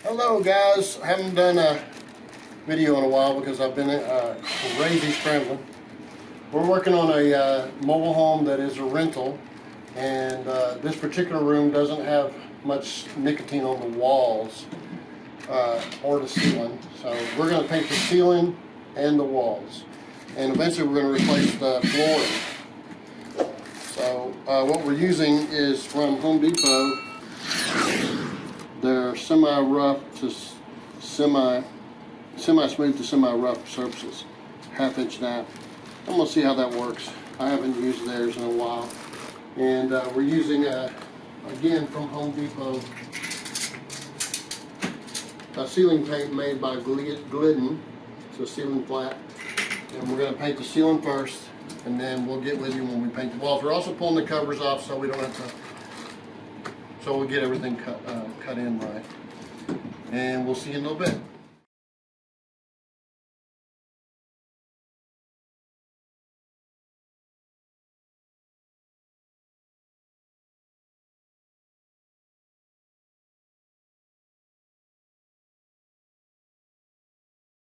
Hello guys, I haven't done a video in a while because I've been crazy scrambling. We're working on a mobile home that is a rental, and this particular room doesn't have much nicotine on the walls or the ceiling. So we're going to paint the ceiling and the walls, and eventually we're going to replace the flooring. So what we're using is from Home Depot. They're semi-rough to semi-smooth to semi-rough surfaces, half-inch nap. I'm gonna see how that works. I haven't used theirs in a while, and we're using again from Home Depot a ceiling paint made by Glidden. It's a ceiling flat, and we're gonna paint the ceiling first, and then we'll get with you when we paint the walls. We're also pulling the covers off so we don't have to. So we'll get everything cut in right, and we'll see you in a little bit.